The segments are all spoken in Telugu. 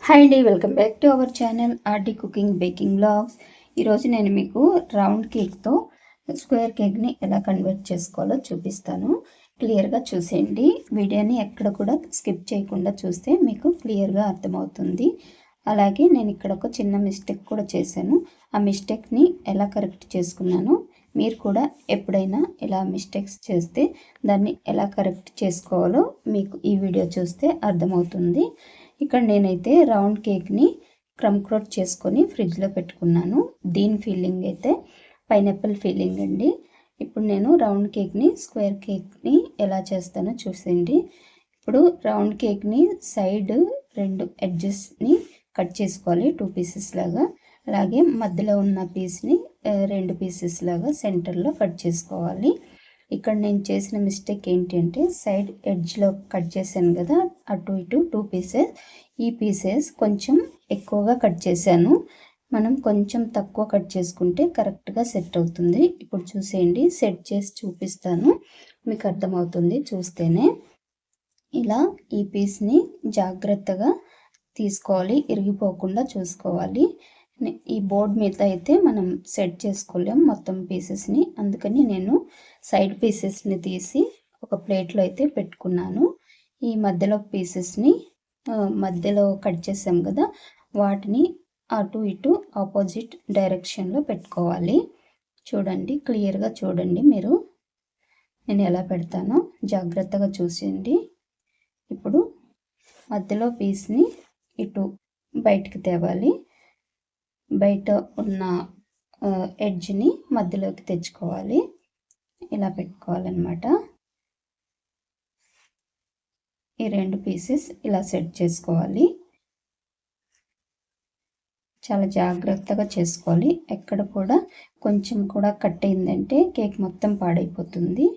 హాయ్ అండి, welcome back to our channel RD cooking baking blogs. ఈరోజు నేను మీకు రౌండ్ కేక్తో స్క్వేర్ కేక్ని ఎలా కన్వర్ట్ చేసుకోవాలో చూపిస్తాను. క్లియర్గా చూసేయండి. వీడియోని ఎక్కడ కూడా స్కిప్ చేయకుండా చూస్తే మీకు క్లియర్గా అర్థమవుతుంది. అలాగే నేను ఇక్కడ ఒక చిన్న మిస్టేక్ కూడా చేశాను. ఆ మిస్టేక్ని ఎలా కరెక్ట్ చేసుకున్నాను, మీరు కూడా ఎప్పుడైనా ఇలా మిస్టేక్స్ చేస్తే దాన్ని ఎలా కరెక్ట్ చేసుకోవాలో మీకు ఈ వీడియో చూస్తే అర్థమవుతుంది. ఇక్కడ నేనైతే రౌండ్ కేక్ని క్రమ్ కోట్ చేసుకొని ఫ్రిడ్జ్లో పెట్టుకున్నాను. దీని ఫీలింగ్ అయితే పైనాపిల్ ఫీలింగ్ అండి. ఇప్పుడు నేను రౌండ్ కేక్ని స్క్వేర్ కేక్ని ఎలా చేస్తానో చూసేయండి. ఇప్పుడు రౌండ్ కేక్ని సైడ్ 2 ఎడ్జెస్ని కట్ చేసుకోవాలి 2 పీసెస్ లాగా. అలాగే మధ్యలో ఉన్న పీస్ని 2 పీసెస్ లాగా సెంటర్లో కట్ చేసుకోవాలి. ఇక్కడ నేను చేసిన మిస్టేక్ ఏంటి అంటే సైడ్ ఎడ్జ్లో కట్ చేశాను కదా, అటు ఇటు 2 పీసెస్. ఈ పీసెస్ కొంచెం ఎక్కువగా కట్ చేశాను. మనం కొంచెం తక్కువ కట్ చేసుకుంటే కరెక్ట్గా సెట్ అవుతుంది. ఇప్పుడు చూసేయండి, సెట్ చేసి చూపిస్తాను, మీకు అర్థమవుతుంది చూస్తేనే. ఇలా ఈ పీస్ని జాగ్రత్తగా తీసుకోవాలి, ఇరిగిపోకుండా చూసుకోవాలి. ఈ బోర్డ్ మీద అయితే మనం సెట్ చేసుకోలేం మొత్తం పీసెస్ని, అందుకని నేను సైడ్ పీసెస్ని తీసి ఒక ప్లేట్లో అయితే పెట్టుకున్నాను. ఈ మధ్యలో పీసెస్ని మధ్యలో కట్ చేసాం కదా, వాటిని అటు ఇటు ఆపోజిట్ డైరెక్షన్లో పెట్టుకోవాలి. చూడండి, క్లియర్గా చూడండి మీరు నేను ఎలా పెడతానో జాగ్రత్తగా చూసేయండి. ఇప్పుడు మధ్యలో పీస్ని ఇటు బయటికి తేవాలి. బయట ఉన్న ఎడ్జ్ని మధ్యలోకి తెచ్చుకోవాలి. ఇలా పెట్టుకోవాలన్నమాట. ఈ 2 పీసెస్ ఇలా సెట్ చేసుకోవాలి. చాలా జాగ్రత్తగా చేసుకోవాలి. ఎక్కడ కూడా కొంచెం కూడా కట్ అయిందంటే కేక్ మొత్తం పాడైపోతుంది.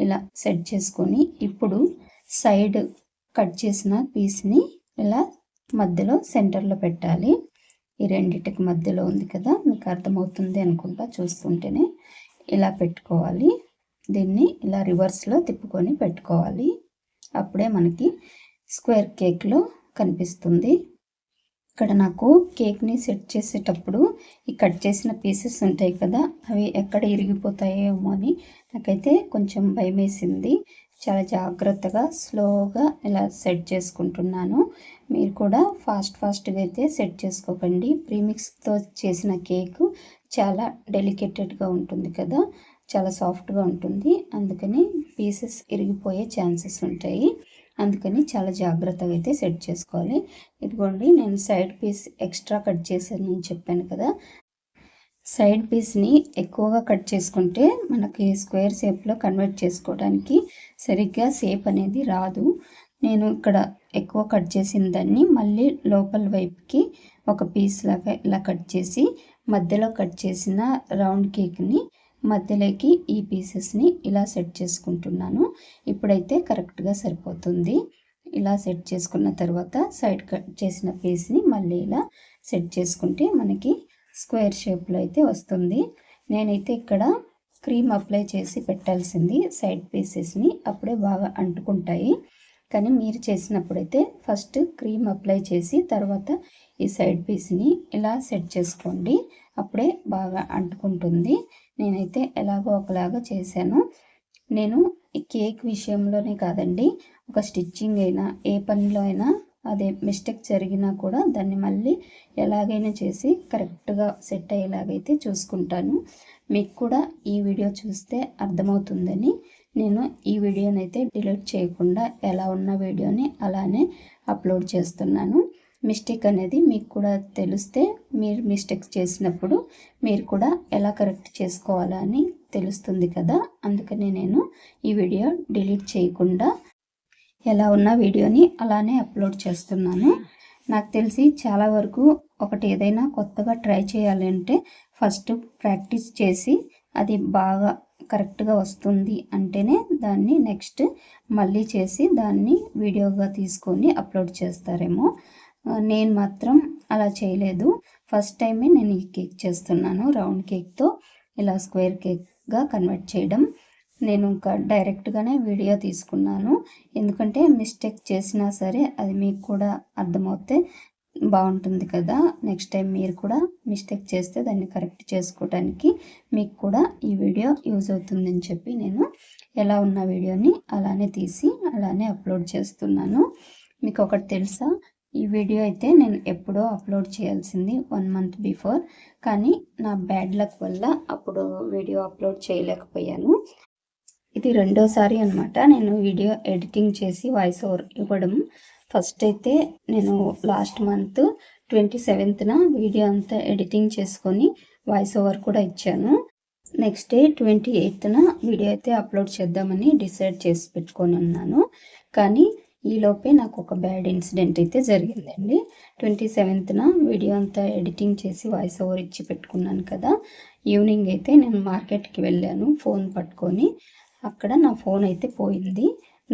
ఇలా సెట్ చేసుకొని ఇప్పుడు సైడ్ కట్ చేసిన పీస్ని ఇలా మధ్యలో సెంటర్లో పెట్టాలి. ఈ రెండిటికి మధ్యలో ఉంది కదా, మీకు అర్థమవుతుంది అనుకుంటా చూస్తుంటేనే. ఇలా పెట్టుకోవాలి. దీన్ని ఇలా రివర్స్లో తిప్పుకొని పెట్టుకోవాలి. అప్పుడే మనకి స్క్వేర్ కేక్లో కనిపిస్తుంది. ఇక్కడ నాకు కేక్ని సెట్ చేసేటప్పుడు ఈ కట్ చేసిన పీసెస్ ఉంటాయి కదా, అవి ఎక్కడ ఇరిగిపోతాయేమో అని నాకైతే కొంచెం భయం వేసింది. చాలా జాగ్రత్తగా స్లోగా ఇలా సెట్ చేసుకుంటున్నాను. మీరు కూడా ఫాస్ట్గా అయితే సెట్ చేసుకోకండి. ప్రీమిక్స్తో చేసిన కేక్ చాలా డెలికేటెడ్గా ఉంటుంది కదా, చాలా సాఫ్ట్గా ఉంటుంది. అందుకని పీసెస్ ఇరిగిపోయే ఛాన్సెస్ ఉంటాయి. అందుకని చాలా జాగ్రత్తగా అయితే సెట్ చేసుకోవాలి. ఇదిగోండి, నేను సైడ్ పీస్ ఎక్స్ట్రా కట్ చేశాను చెప్పాను కదా. సైడ్ పీస్ని ఎక్కువగా కట్ చేసుకుంటే మనకి స్క్వేర్ షేప్లో కన్వర్ట్ చేసుకోవడానికి సరిగ్గా షేప్ అనేది రాదు. నేను ఇక్కడ ఎక్కువ కట్ చేసిన దాన్ని మళ్ళీ లోపల వైపుకి ఒక పీస్ లాగా ఇలా కట్ చేసి మధ్యలో కట్ చేసిన రౌండ్ కేక్ని మధ్యలోకి ఈ పీసెస్ని ఇలా సెట్ చేసుకుంటున్నాను. ఇప్పుడైతే కరెక్ట్గా సరిపోతుంది. ఇలా సెట్ చేసుకున్న తర్వాత సైడ్ కట్ చేసిన పీస్ని మళ్ళీ ఇలా సెట్ చేసుకుంటే మనకి స్క్వేర్ షేప్లో అయితే వస్తుంది. నేనైతే ఇక్కడ క్రీమ్ అప్లై చేసి పెట్టాల్సింది సైడ్ పీసెస్ని, అప్పుడే బాగా అంటుకుంటాయి. కానీ మీరు చేసినప్పుడైతే ఫస్ట్ క్రీమ్ అప్లై చేసి తర్వాత ఈ సైడ్ పీస్ని ఇలా సెట్ చేసుకోండి, అప్పుడే బాగా అంటుకుంటుంది. నేనైతే ఎలాగో ఒకలాగా చేశాను. నేను ఈ కేక్ విషయంలోనే కాదండి, ఒక స్టిచ్చింగ్ అయినా ఏ పనిలో అయినా అదే మిస్టేక్ జరిగినా కూడా దాన్ని మళ్ళీ ఎలాగైనా చేసి కరెక్ట్గా సెట్ అయ్యేలాగైతే చూసుకుంటాను. మీకు కూడా ఈ వీడియో చూస్తే అర్థమవుతుందని నేను ఈ వీడియోనైతే డిలీట్ చేయకుండా ఎలా ఉన్న వీడియోని అలానే అప్లోడ్ చేస్తున్నాను. మిస్టేక్ అనేది మీకు కూడా తెలిస్తే మీరు మిస్టేక్స్ చేసినప్పుడు మీరు కూడా ఎలా కరెక్ట్ చేసుకోవాలా అని తెలుస్తుంది కదా, అందుకని నేను ఈ వీడియో డిలీట్ చేయకుండా ఎలా ఉన్న వీడియోని అలానే అప్లోడ్ చేస్తున్నాను. నాకు తెలిసి చాలా వరకు ఒకటి ఏదైనా కొత్తగా ట్రై చేయాలంటే ఫస్ట్ ప్రాక్టీస్ చేసి అది బాగా కరెక్ట్గా వస్తుంది అంటేనే దాన్ని నెక్స్ట్ మళ్ళీ చేసి దాన్ని వీడియోగా తీసుకొని అప్లోడ్ చేస్తారేమో. నేను మాత్రం అలా చేయలేదు. ఫస్ట్ టైమే నేను ఈ కేక్ చేస్తున్నాను. రౌండ్ కేక్తో ఇలా స్క్వేర్ కేక్గా కన్వర్ట్ చేయడం. నేను ఇంకా డైరెక్ట్గానే వీడియో తీసుకున్నాను, ఎందుకంటే మిస్టేక్ చేసినా సరే అది మీకు కూడా అర్థమవుతే బాగుంటుంది కదా. నెక్స్ట్ టైం మీరు కూడా మిస్టేక్ చేస్తే దాన్ని కరెక్ట్ చేసుకోవడానికి మీకు కూడా ఈ వీడియో యూజ్ అవుతుందని చెప్పి నేను ఎలా ఉన్న వీడియోని అలానే తీసి అలానే అప్లోడ్ చేస్తున్నాను. మీకు ఒకటి తెలుసా, ఈ వీడియో అయితే నేను ఎప్పుడో అప్లోడ్ చేయాల్సింది 1 మంత్ బిఫోర్, కానీ నా బ్యాడ్ లక్ వల్ల అప్పుడు వీడియో అప్లోడ్ చేయలేకపోయాను. ఇది రెండోసారి అనమాట నేను వీడియో ఎడిటింగ్ చేసి వాయిస్ ఓవర్ ఇవ్వడం. ఫస్ట్ అయితే నేను లాస్ట్ మంత్ 27న వీడియో అంతా ఎడిటింగ్ చేసుకొని వాయిస్ ఓవర్ కూడా ఇచ్చాను. నెక్స్ట్ డే 28న వీడియో అయితే అప్లోడ్ చేద్దామని డిసైడ్ చేసి పెట్టుకొని ఉన్నాను. కానీ ఈలోపే నాకు ఒక బ్యాడ్ ఇన్సిడెంట్ అయితే జరిగిందండి. 27న వీడియో అంతా ఎడిటింగ్ చేసి వాయిస్ ఓవర్ ఇచ్చి పెట్టుకున్నాను కదా. ఈవినింగ్ అయితే నేను మార్కెట్కి వెళ్ళాను ఫోన్ పట్టుకొని. అక్కడ నా ఫోన్ అయితే పోయింది.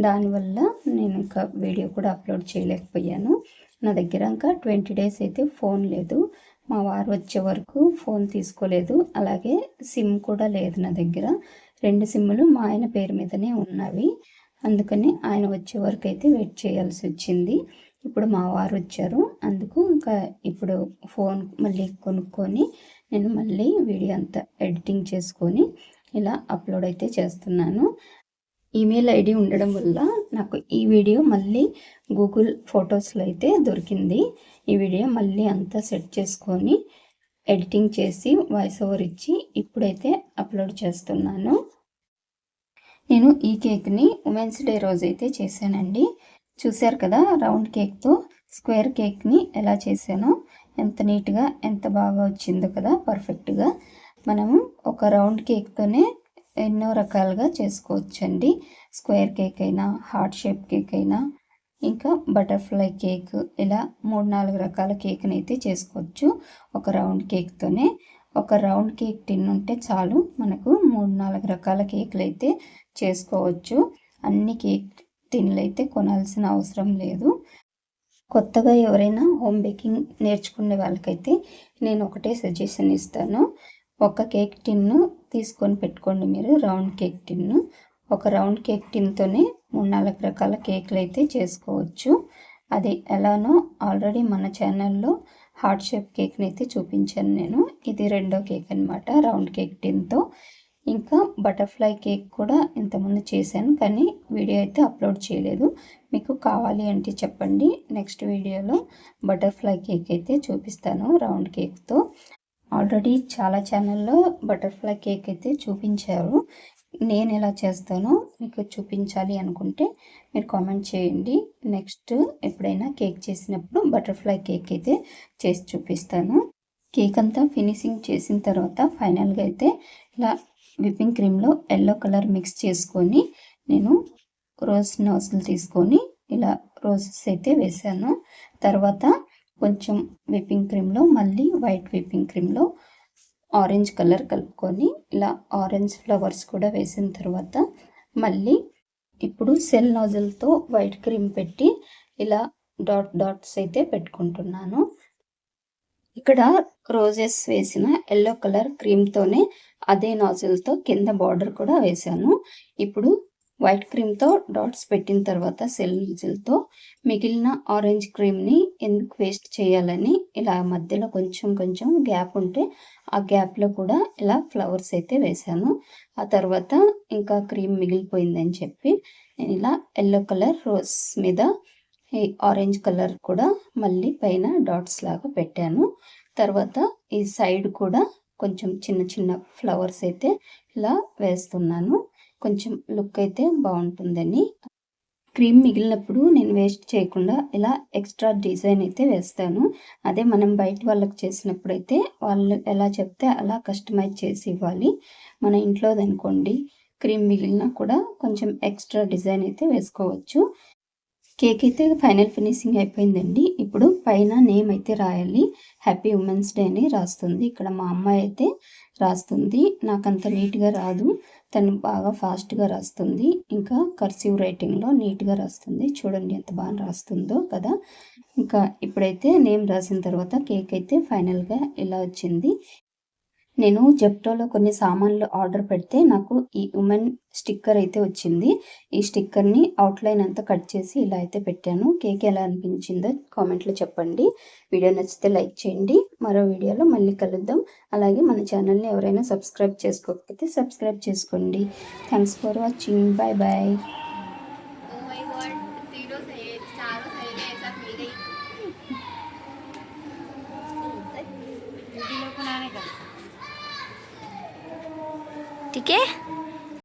దానివల్ల నేను ఇంకా వీడియో కూడా అప్లోడ్ చేయలేకపోయాను. నా దగ్గర ఇంకా 20 డేస్ అయితే ఫోన్ లేదు. మా వారు వచ్చే వరకు ఫోన్ తీసుకోలేదు. అలాగే సిమ్ కూడా లేదు నా దగ్గర. 2 సిమ్ములు మా ఆయన పేరు మీదనే ఉన్నవి. అందుకని ఆయన వచ్చే వరకు అయితే వెయిట్ చేయాల్సి వచ్చింది. ఇప్పుడు మా వారు వచ్చారు. అందుకు ఇంకా ఇప్పుడు ఫోన్ మళ్ళీ కొనుక్కొని నేను మళ్ళీ వీడియో అంతా ఎడిటింగ్ చేసుకొని ఇలా అప్లోడ్ అయితే చేస్తున్నాను. ఈమెయిల్ ఐడి ఉండడం వల్ల నాకు ఈ వీడియో మళ్ళీ గూగుల్ ఫొటోస్లో అయితే దొరికింది. ఈ వీడియో మళ్ళీ అంతా సెట్ చేసుకొని ఎడిటింగ్ చేసి వాయిస్ ఓవర్ ఇచ్చి ఇప్పుడైతే అప్లోడ్ చేస్తున్నాను. నేను ఈ కేక్ని ఉమెన్స్ డే రోజైతే చేశానండి. చూశారు కదా, రౌండ్ కేక్తో స్క్వేర్ కేక్ని ఎలా చేశానో, ఎంత నీట్గా ఎంత బాగా వచ్చిందో కదా పర్ఫెక్ట్గా. మనము ఒక రౌండ్ కేక్తోనే ఎన్నో రకాలుగా చేసుకోవచ్చండి. స్క్వేర్ కేక్ అయినా, హార్ట్ షేప్ కేక్ అయినా, ఇంకా బటర్ఫ్లై కేక్, ఇలా 3-4 రకాల కేక్ని అయితే చేసుకోవచ్చు ఒక రౌండ్ కేక్తోనే. ఒక రౌండ్ కేక్ టిన్ ఉంటే చాలు, మనకు 3-4 రకాల కేకులు అయితే చేసుకోవచ్చు. అన్ని కేక్ టిన్లు అయితే కొనాల్సిన అవసరం లేదు. కొత్తగా ఎవరైనా హోమ్ బేకింగ్ నేర్చుకునే వాళ్ళకైతే నేను ఒకటే సజెషన్ ఇస్తాను. ఒక కేక్ టిన్ను తీసుకొని పెట్టుకోండి మీరు, రౌండ్ కేక్ టిన్ను. ఒక రౌండ్ కేక్ టిన్తోనే 3-4 రకాల కేకులు అయితే చేసుకోవచ్చు. అది ఎలానో ఆల్రెడీ మన ఛానల్లో హార్ట్ షేప్ కేక్ని అయితే చూపించాను నేను. ఇది రెండో కేక్ అనమాట రౌండ్ కేక్ టిన్తో. ఇంకా బటర్ఫ్లై కేక్ కూడా ఇంతకుముందు చేశాను, కానీ వీడియో అయితే అప్లోడ్ చేయలేదు. మీకు కావాలి అంటే చెప్పండి, నెక్స్ట్ వీడియోలో బటర్ఫ్లై కేక్ అయితే చూపిస్తాను రౌండ్ కేక్తో. ఆల్రెడీ చాలా ఛానల్లో బటర్ఫ్లై కేక్ అయితే చూపించారు. నేను ఎలా చేస్తానో మీకు చూపించాలి అనుకుంటే మీరు కామెంట్ చేయండి. నెక్స్ట్ ఎప్పుడైనా కేక్ చేసినప్పుడు బటర్ఫ్లై కేక్ అయితే చేసి చూపిస్తాను. కేక్ అంతా ఫినిషింగ్ చేసిన తర్వాత ఫైనల్గా అయితే ఇలా విప్పింగ్ క్రీమ్లో ఎల్లో కలర్ మిక్స్ చేసుకొని నేను రోజ్ నోజులు తీసుకొని ఇలా రోజెస్ అయితే వేసాను. తర్వాత కొంచెం విప్పింగ్ క్రీమ్లో మళ్ళీ వైట్ విప్పింగ్ క్రీమ్లో ఆరెంజ్ కలర్ కలుపుకొని ఇలా ఆరెంజ్ ఫ్లవర్స్ కూడా వేసిన తర్వాత మళ్ళీ ఇప్పుడు సెల్ నోజల్తో వైట్ క్రీమ్ పెట్టి ఇలా డాట్స్ అయితే పెట్టుకుంటున్నాను. ఇక్కడ రోజెస్ వేసిన ఎల్లో కలర్ క్రీమ్తోనే అదే నాజిల్తో కింద బార్డర్ కూడా వేశాను. ఇప్పుడు వైట్ క్రీమ్తో డాట్స్ పెట్టిన తర్వాత సెల్ నాజిల్తో మిగిలిన ఆరెంజ్ క్రీమ్ని ఎందుకు వేస్ట్ చేయాలని ఇలా మధ్యలో కొంచెం గ్యాప్ ఉంటే ఆ గ్యాప్లో కూడా ఇలా ఫ్లవర్స్ అయితే వేశాను. ఆ తర్వాత ఇంకా క్రీమ్ మిగిలిపోయిందని చెప్పి నేను ఇలా ఎల్లో కలర్ రోజ్ మీద ఈ ఆరెంజ్ కలర్ కూడా మళ్ళీ పైన డాట్స్ లాగా పెట్టాను. తర్వాత ఈ సైడ్ కూడా కొంచెం చిన్న ఫ్లవర్స్ అయితే ఇలా వేస్తున్నాను. కొంచెం లుక్ అయితే బాగుంటుందని. క్రీమ్ మిగిలినప్పుడు నేను వేస్ట్ చేయకుండా ఇలా ఎక్స్ట్రా డిజైన్ అయితే వేస్తాను. అదే మనం బయట వాళ్ళకి చేసినప్పుడు అయితే వాళ్ళు ఎలా చెప్తే అలా కస్టమైజ్ చేసి ఇవ్వాలి. మన ఇంట్లోదనుకోండి క్రీమ్ మిగిలినా కూడా కొంచెం ఎక్స్ట్రా డిజైన్ అయితే వేసుకోవచ్చు. కేక్ అయితే ఫైనల్ ఫినిషింగ్ అయిపోయిందండి. ఇప్పుడు పైన నేమ్ అయితే రాయాలి. హ్యాపీ ఉమెన్స్ డే అని రాస్తుంది. ఇక్కడ మా అమ్మాయి అయితే రాస్తుంది. నాకు అంత నీట్గా రాదు, తను బాగా ఫాస్ట్గా రాస్తుంది. ఇంకా కర్సివ్ రైటింగ్లో నీట్గా రాస్తుంది. చూడండి ఎంత బాగా రాస్తుందో కదా. ఇంకా ఇప్పుడైతే నేమ్ రాసిన తర్వాత కేక్ అయితే ఫైనల్గా ఇలా వచ్చింది. నేను జెప్టోలో కొన్ని సామాన్లు ఆర్డర్ పెడితే నాకు ఈ ఉమెన్ స్టిక్కర్ అయితే వచ్చింది. ఈ స్టిక్కర్‌ని అవుట్‌లైన్ అంతా కట్ చేసి ఇలా అయితే పెట్టాను. కేక్ ఎలా అనిపించిందో కామెంట్‌లో చెప్పండి. వీడియో నచ్చితే లైక్ చేయండి. మరో వీడియోలో మళ్ళీ కలుద్దాం. అలాగే మన ఛానల్‌ని ఎవరైనా సబ్స్క్రైబ్ చేసుకోకపోతే సబ్స్క్రైబ్ చేసుకోండి. Thanks for watching. Bye bye. Oh my god, तीनों सही, चारों सही में ऐसा मिल गई। दीदी लोग को ना नहीं कर, ठीक है।